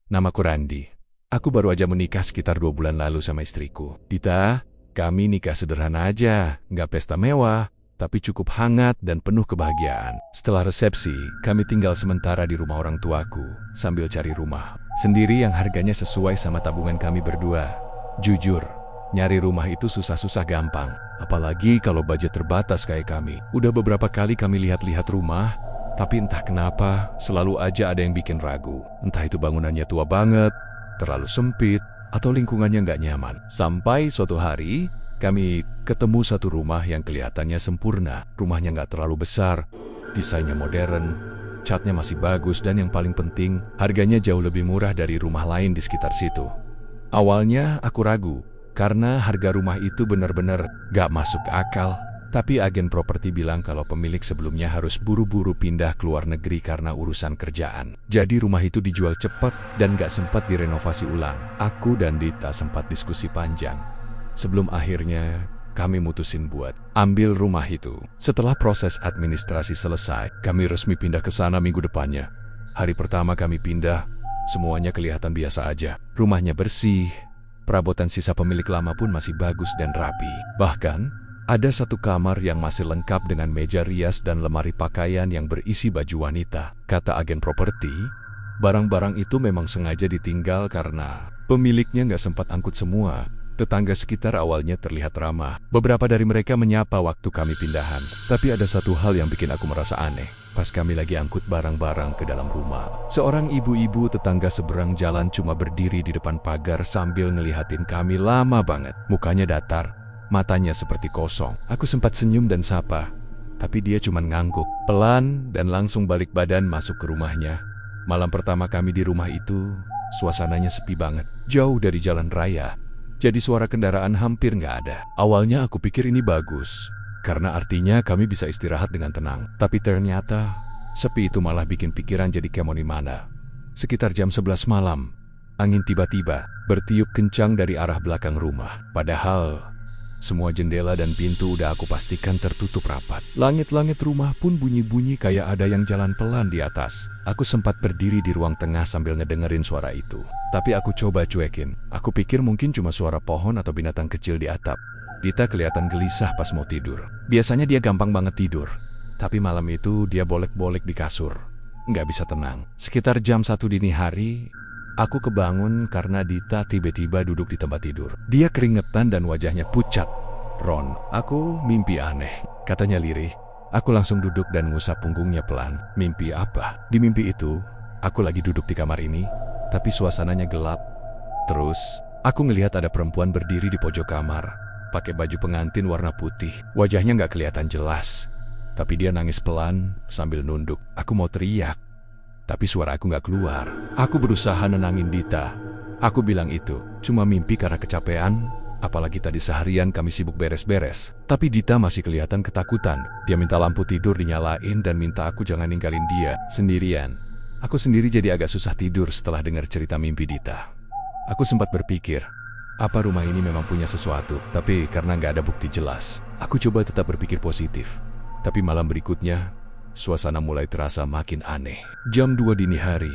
Namaku Randi. Aku baru aja menikah sekitar 2 bulan lalu sama istriku. Dita, kami nikah sederhana aja, nggak pesta mewah, tapi cukup hangat dan penuh kebahagiaan. Setelah resepsi, kami tinggal sementara di rumah orang tuaku, sambil cari rumah sendiri yang harganya sesuai sama tabungan kami berdua. Jujur, nyari rumah itu susah-susah gampang, apalagi kalau budget terbatas kayak kami. Udah beberapa kali kami lihat-lihat rumah, tapi entah kenapa selalu aja ada yang bikin ragu. Entah itu bangunannya tua banget, terlalu sempit, atau lingkungannya nggak nyaman. Sampai suatu hari, kami ketemu satu rumah yang kelihatannya sempurna. Rumahnya nggak terlalu besar, desainnya modern, catnya masih bagus, dan yang paling penting, harganya jauh lebih murah dari rumah lain di sekitar situ. Awalnya aku ragu, karena harga rumah itu benar-benar nggak masuk akal. Tapi agen properti bilang kalau pemilik sebelumnya harus buru-buru pindah ke luar negeri karena urusan kerjaan. Jadi rumah itu dijual cepat dan gak sempat direnovasi ulang. Aku dan Dita sempat diskusi panjang. Sebelum akhirnya kami mutusin buat ambil rumah itu. Setelah proses administrasi selesai, kami resmi pindah ke sana minggu depannya. Hari pertama kami pindah, semuanya kelihatan biasa aja. Rumahnya bersih, perabotan sisa pemilik lama pun masih bagus dan rapi. Bahkan, ada satu kamar yang masih lengkap dengan meja rias dan lemari pakaian yang berisi baju wanita. Kata agen properti, barang-barang itu memang sengaja ditinggal karena pemiliknya nggak sempat angkut semua. Tetangga sekitar awalnya terlihat ramah. Beberapa dari mereka menyapa waktu kami pindahan. Tapi ada satu hal yang bikin aku merasa aneh. Pas kami lagi angkut barang-barang ke dalam rumah, seorang ibu-ibu tetangga seberang jalan cuma berdiri di depan pagar sambil ngelihatin kami lama banget. Mukanya datar, matanya seperti kosong. Aku sempat senyum dan sapa, tapi dia cuma ngangguk. Pelan dan langsung balik badan masuk ke rumahnya. Malam pertama kami di rumah itu, suasananya sepi banget. Jauh dari jalan raya, jadi suara kendaraan hampir nggak ada. Awalnya aku pikir ini bagus, karena artinya kami bisa istirahat dengan tenang. Tapi ternyata, sepi itu malah bikin pikiran jadi kemoni mana. Sekitar jam 11 malam, angin tiba-tiba bertiup kencang dari arah belakang rumah. Padahal semua jendela dan pintu udah aku pastikan tertutup rapat. Langit-langit rumah pun bunyi-bunyi kayak ada yang jalan pelan di atas. Aku sempat berdiri di ruang tengah sambil ngedengerin suara itu. Tapi aku coba cuekin. Aku pikir mungkin cuma suara pohon atau binatang kecil di atap. Dita kelihatan gelisah pas mau tidur. Biasanya dia gampang banget tidur. Tapi malam itu dia bolek-bolek di kasur. Nggak bisa tenang. Sekitar jam 1 dini hari, aku kebangun karena Dita tiba-tiba duduk di tempat tidur. Dia keringetan dan wajahnya pucat. "Ron, aku mimpi aneh," katanya lirih. Aku langsung duduk dan ngusap punggungnya pelan. "Mimpi apa?" Di mimpi itu, aku lagi duduk di kamar ini, tapi suasananya gelap. Terus, aku ngelihat ada perempuan berdiri di pojok kamar, pakai baju pengantin warna putih. Wajahnya nggak kelihatan jelas, tapi dia nangis pelan sambil nunduk. Aku mau teriak, tapi suara aku nggak keluar. Aku berusaha nenangin Dita. Aku bilang itu cuma mimpi karena kecapean, apalagi tadi seharian kami sibuk beres-beres. Tapi Dita masih kelihatan ketakutan. Dia minta lampu tidur dinyalain dan minta aku jangan ninggalin dia sendirian. Aku sendiri jadi agak susah tidur setelah dengar cerita mimpi Dita. Aku sempat berpikir, apa rumah ini memang punya sesuatu? Tapi karena nggak ada bukti jelas, aku coba tetap berpikir positif. Tapi malam berikutnya, suasana mulai terasa makin aneh. Jam 2 dini hari,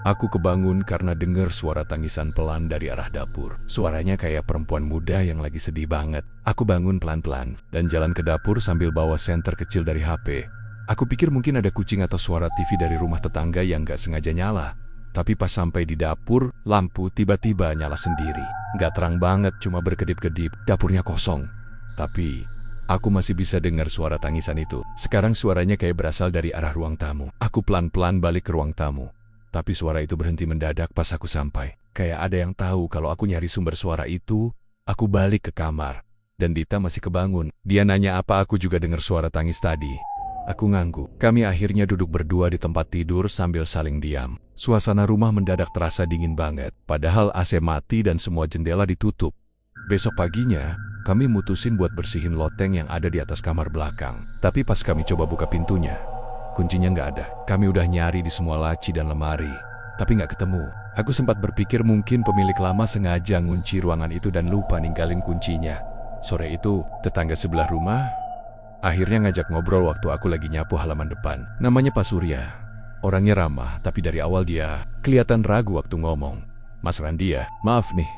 aku kebangun karena dengar suara tangisan pelan dari arah dapur. Suaranya kayak perempuan muda yang lagi sedih banget. Aku bangun pelan-pelan dan jalan ke dapur sambil bawa senter kecil dari HP. Aku pikir mungkin ada kucing atau suara TV dari rumah tetangga yang gak sengaja nyala. Tapi pas sampai di dapur, lampu tiba-tiba nyala sendiri. Gak terang banget, cuma berkedip-kedip. Dapurnya kosong. Tapi aku masih bisa dengar suara tangisan itu. Sekarang suaranya kayak berasal dari arah ruang tamu. Aku pelan-pelan balik ke ruang tamu. Tapi suara itu berhenti mendadak pas aku sampai. Kayak ada yang tahu kalau aku nyari sumber suara itu. Aku balik ke kamar. Dan Dita masih kebangun. Dia nanya apa aku juga dengar suara tangis tadi. Aku ngangguk. Kami akhirnya duduk berdua di tempat tidur sambil saling diam. Suasana rumah mendadak terasa dingin banget. Padahal AC mati dan semua jendela ditutup. Besok paginya, kami mutusin buat bersihin loteng yang ada di atas kamar belakang. Tapi pas kami coba buka pintunya, kuncinya nggak ada. Kami udah nyari di semua laci dan lemari, tapi nggak ketemu. Aku sempat berpikir mungkin pemilik lama sengaja ngunci ruangan itu dan lupa ninggalin kuncinya. Sore itu, tetangga sebelah rumah akhirnya ngajak ngobrol waktu aku lagi nyapu halaman depan. Namanya Pak Surya. Orangnya ramah, tapi dari awal dia kelihatan ragu waktu ngomong. Mas Randi ya, maaf nih,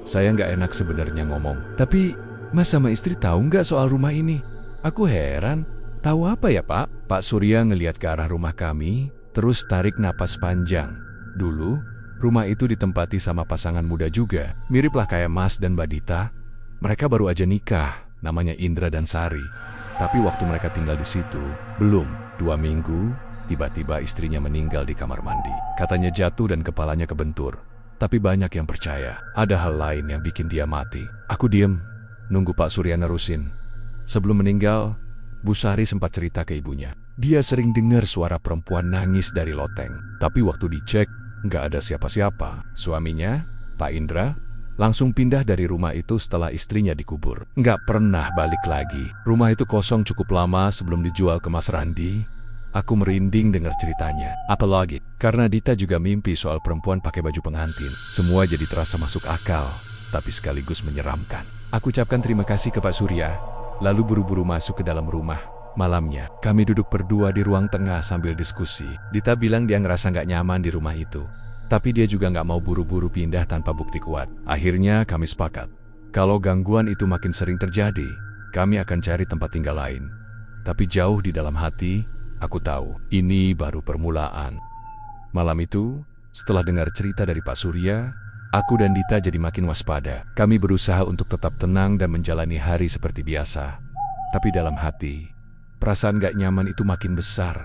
saya nggak enak sebenarnya ngomong. Tapi Mas sama istri tahu nggak soal rumah ini? Aku heran. Tahu apa ya Pak? Pak Surya ngelihat ke arah rumah kami, terus tarik napas panjang. Dulu, rumah itu ditempati sama pasangan muda juga. Miriplah kayak Mas dan Mbak Dita. Mereka baru aja nikah, namanya Indra dan Sari. Tapi waktu mereka tinggal di situ, belum 2 minggu, tiba-tiba istrinya meninggal di kamar mandi. Katanya jatuh dan kepalanya kebentur. Tapi banyak yang percaya, ada hal lain yang bikin dia mati. Aku diem, nunggu Pak Surya nerusin. Sebelum meninggal, Bu Sari sempat cerita ke ibunya. Dia sering dengar suara perempuan nangis dari loteng. Tapi waktu dicek, nggak ada siapa-siapa. Suaminya, Pak Indra, langsung pindah dari rumah itu setelah istrinya dikubur. Nggak pernah balik lagi. Rumah itu kosong cukup lama sebelum dijual ke Mas Randi. Aku merinding dengar ceritanya. Apalagi, karena Dita juga mimpi soal perempuan pakai baju pengantin. Semua jadi terasa masuk akal, tapi sekaligus menyeramkan. Aku ucapkan terima kasih ke Pak Surya, lalu buru-buru masuk ke dalam rumah. Malamnya, kami duduk berdua di ruang tengah sambil diskusi. Dita bilang dia ngerasa nggak nyaman di rumah itu. Tapi dia juga nggak mau buru-buru pindah tanpa bukti kuat. Akhirnya kami sepakat, kalau gangguan itu makin sering terjadi, kami akan cari tempat tinggal lain. Tapi jauh di dalam hati, aku tahu ini baru permulaan. Malam itu, setelah dengar cerita dari Pak Surya, aku dan Dita jadi makin waspada. Kami berusaha untuk tetap tenang dan menjalani hari seperti biasa. Tapi dalam hati, perasaan gak nyaman itu makin besar.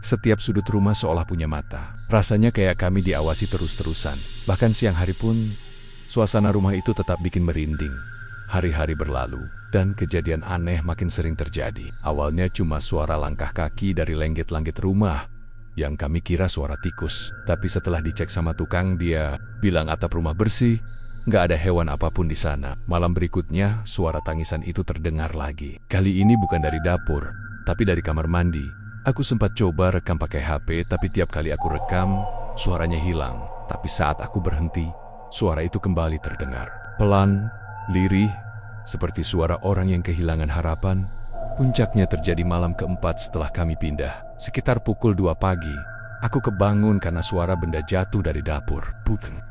Setiap sudut rumah seolah punya mata. Rasanya kayak kami diawasi terus-terusan. Bahkan siang hari pun, suasana rumah itu tetap bikin merinding. Hari-hari berlalu, dan kejadian aneh makin sering terjadi. Awalnya cuma suara langkah kaki dari lenggit-lenggit rumah, yang kami kira suara tikus. Tapi setelah dicek sama tukang, dia bilang atap rumah bersih, nggak ada hewan apapun di sana. Malam berikutnya, suara tangisan itu terdengar lagi. Kali ini bukan dari dapur, tapi dari kamar mandi. Aku sempat coba rekam pakai HP, tapi tiap kali aku rekam, suaranya hilang. Tapi saat aku berhenti, suara itu kembali terdengar. Pelan, lirih, seperti suara orang yang kehilangan harapan. Puncaknya terjadi malam keempat setelah kami pindah. Sekitar pukul 2 pagi, aku kebangun karena suara benda jatuh dari dapur.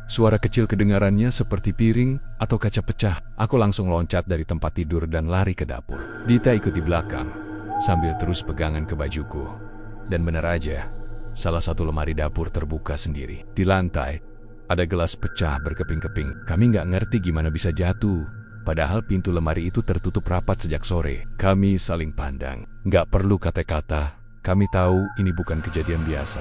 Suara kecil kedengarannya seperti piring atau kaca pecah. Aku langsung loncat dari tempat tidur dan lari ke dapur. Dita ikut di belakang, sambil terus pegangan ke bajuku. Dan benar aja, salah satu lemari dapur terbuka sendiri. Di lantai, ada gelas pecah berkeping-keping. Kami nggak ngerti gimana bisa jatuh. Padahal pintu lemari itu tertutup rapat sejak sore. Kami saling pandang. Nggak perlu kata-kata, kami tahu ini bukan kejadian biasa.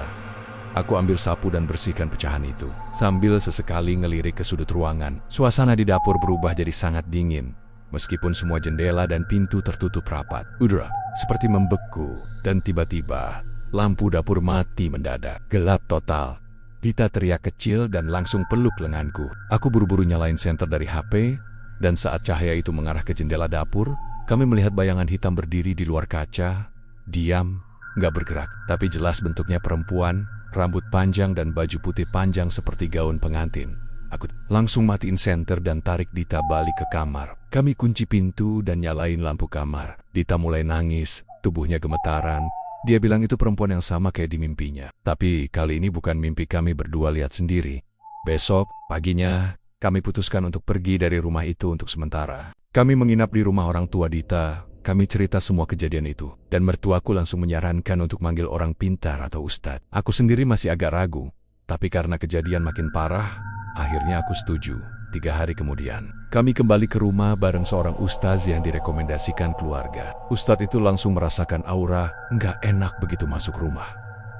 Aku ambil sapu dan bersihkan pecahan itu. Sambil sesekali ngelirik ke sudut ruangan, suasana di dapur berubah jadi sangat dingin. Meskipun semua jendela dan pintu tertutup rapat. Udara seperti membeku. Dan tiba-tiba, lampu dapur mati mendadak. Gelap total. Dita teriak kecil dan langsung peluk lenganku. Aku buru-buru nyalain senter dari HP. Dan saat cahaya itu mengarah ke jendela dapur, kami melihat bayangan hitam berdiri di luar kaca, diam, nggak bergerak. Tapi jelas bentuknya perempuan, rambut panjang dan baju putih panjang seperti gaun pengantin. Aku langsung matiin senter dan tarik Dita balik ke kamar. Kami kunci pintu dan nyalain lampu kamar. Dita mulai nangis, tubuhnya gemetaran. Dia bilang itu perempuan yang sama kayak di mimpinya. Tapi kali ini bukan mimpi kami berdua lihat sendiri. Besok, paginya, kami putuskan untuk pergi dari rumah itu untuk sementara. Kami menginap di rumah orang tua Dita. Kami cerita semua kejadian itu. Dan mertuaku langsung menyarankan untuk manggil orang pintar atau ustadz. Aku sendiri masih agak ragu. Tapi karena kejadian makin parah, akhirnya aku setuju. 3 hari kemudian, kami kembali ke rumah bareng seorang ustaz yang direkomendasikan keluarga. Ustadz itu langsung merasakan aura nggak enak begitu masuk rumah.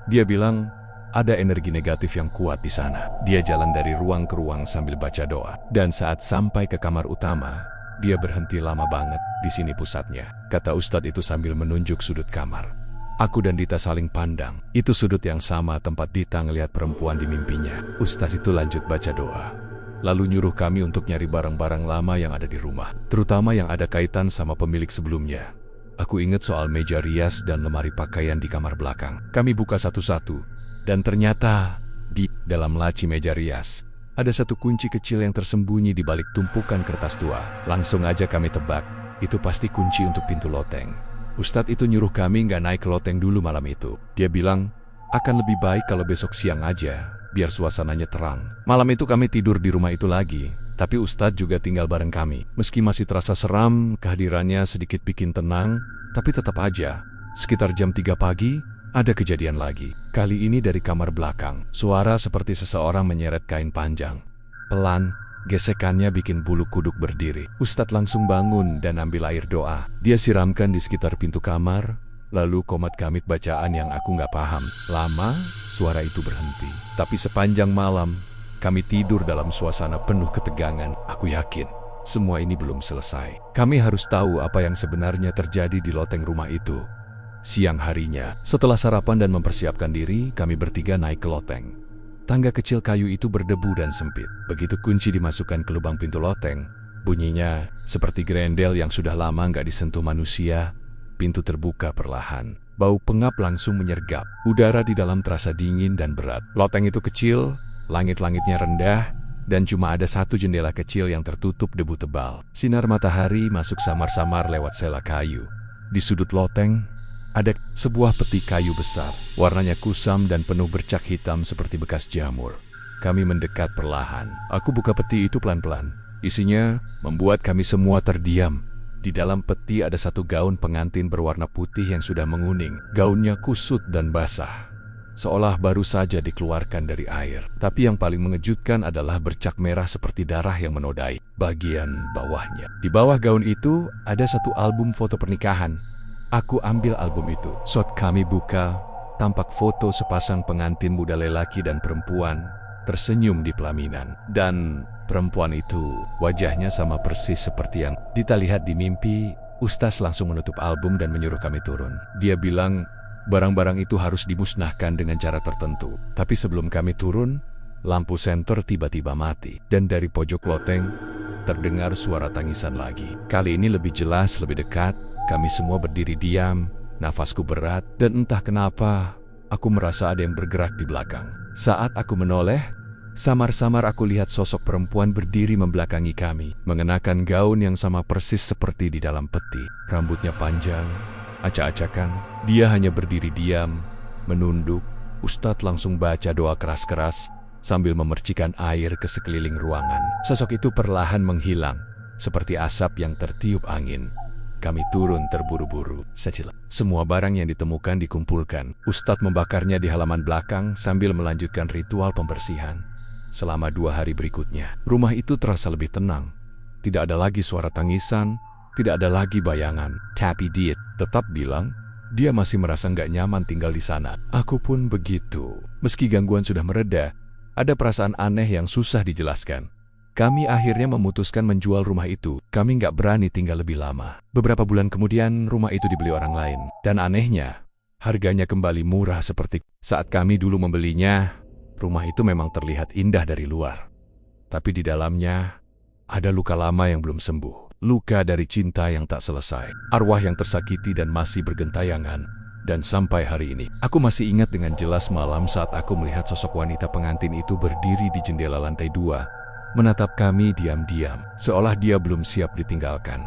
Dia bilang, ada energi negatif yang kuat di sana. Dia jalan dari ruang ke ruang sambil baca doa. Dan saat sampai ke kamar utama, dia berhenti lama banget. Di sini pusatnya, kata ustadz itu sambil menunjuk sudut kamar. Aku dan Dita saling pandang. Itu sudut yang sama tempat Dita ngelihat perempuan di mimpinya. Ustadz itu lanjut baca doa. Lalu nyuruh kami untuk nyari barang-barang lama yang ada di rumah. Terutama yang ada kaitan sama pemilik sebelumnya. Aku ingat soal meja rias dan lemari pakaian di kamar belakang. Kami buka satu-satu. Dan ternyata, di dalam laci meja rias, ada satu kunci kecil yang tersembunyi di balik tumpukan kertas tua. Langsung aja kami tebak, itu pasti kunci untuk pintu loteng. Ustadz itu nyuruh kami nggak naik ke loteng dulu malam itu. Dia bilang, Akan lebih baik kalau besok siang aja, biar suasananya terang. Malam itu kami tidur di rumah itu lagi, tapi Ustadz juga tinggal bareng kami. Meski masih terasa seram, kehadirannya sedikit bikin tenang, tapi tetap aja. Sekitar jam 3 pagi, ada kejadian lagi. Kali ini dari kamar belakang. Suara seperti seseorang menyeret kain panjang. Pelan, gesekannya bikin bulu kuduk berdiri. Ustadz langsung bangun dan ambil air doa. Dia siramkan di sekitar pintu kamar, lalu komat kamit bacaan yang aku nggak paham. Lama, suara itu berhenti. Tapi sepanjang malam, kami tidur dalam suasana penuh ketegangan. Aku yakin, semua ini belum selesai. Kami harus tahu apa yang sebenarnya terjadi di loteng rumah itu. Siang harinya, setelah sarapan dan mempersiapkan diri, kami bertiga naik ke loteng. Tangga kecil kayu itu berdebu dan sempit. Begitu kunci dimasukkan ke lubang pintu loteng, bunyinya seperti grendel yang sudah lama nggak disentuh manusia. Pintu terbuka perlahan. Bau pengap langsung menyergap. Udara di dalam terasa dingin dan berat. Loteng itu kecil, langit-langitnya rendah, dan cuma ada satu jendela kecil yang tertutup debu tebal. Sinar matahari masuk samar-samar lewat sela kayu. Di sudut loteng, ada sebuah peti kayu besar. Warnanya kusam dan penuh bercak hitam seperti bekas jamur. Kami mendekat perlahan. Aku buka peti itu pelan-pelan. Isinya membuat kami semua terdiam. Di dalam peti ada satu gaun pengantin berwarna putih yang sudah menguning. Gaunnya kusut dan basah, seolah baru saja dikeluarkan dari air. Tapi yang paling mengejutkan adalah bercak merah seperti darah yang menodai bagian bawahnya. Di bawah gaun itu ada satu album foto pernikahan. Aku ambil album itu. Saat kami buka, tampak foto sepasang pengantin muda lelaki dan perempuan tersenyum di pelaminan. Dan perempuan itu wajahnya sama persis seperti yang kita lihat di mimpi. Ustaz langsung menutup album dan menyuruh kami turun. Dia bilang barang-barang itu harus dimusnahkan dengan cara tertentu. Tapi sebelum kami turun, lampu senter tiba-tiba mati. Dan dari pojok loteng terdengar suara tangisan lagi. Kali ini lebih jelas, lebih dekat. Kami semua berdiri diam, nafasku berat, dan entah kenapa aku merasa ada yang bergerak di belakang. Saat aku menoleh, samar-samar aku lihat sosok perempuan berdiri membelakangi kami, mengenakan gaun yang sama persis seperti di dalam peti. Rambutnya panjang, acak-acakan. Dia hanya berdiri diam, menunduk. Ustadz langsung baca doa keras-keras sambil memercikan air ke sekeliling ruangan. Sosok itu perlahan menghilang, seperti asap yang tertiup angin. Kami turun terburu-buru. Semua barang yang ditemukan dikumpulkan. Ustadz membakarnya di halaman belakang sambil melanjutkan ritual pembersihan. Selama 2 hari berikutnya, rumah itu terasa lebih tenang. Tidak ada lagi suara tangisan, tidak ada lagi bayangan. Tapi dia tetap bilang, dia masih merasa nggak nyaman tinggal di sana. Aku pun begitu. Meski gangguan sudah mereda, ada perasaan aneh yang susah dijelaskan. Kami akhirnya memutuskan menjual rumah itu. Kami nggak berani tinggal lebih lama. Beberapa bulan kemudian, rumah itu dibeli orang lain. Dan anehnya, harganya kembali murah seperti saat kami dulu membelinya. Rumah itu memang terlihat indah dari luar. Tapi di dalamnya, ada luka lama yang belum sembuh. Luka dari cinta yang tak selesai. Arwah yang tersakiti dan masih bergentayangan. Dan sampai hari ini, aku masih ingat dengan jelas malam saat aku melihat sosok wanita pengantin itu berdiri di jendela lantai 2. Menatap kami diam-diam, seolah dia belum siap ditinggalkan.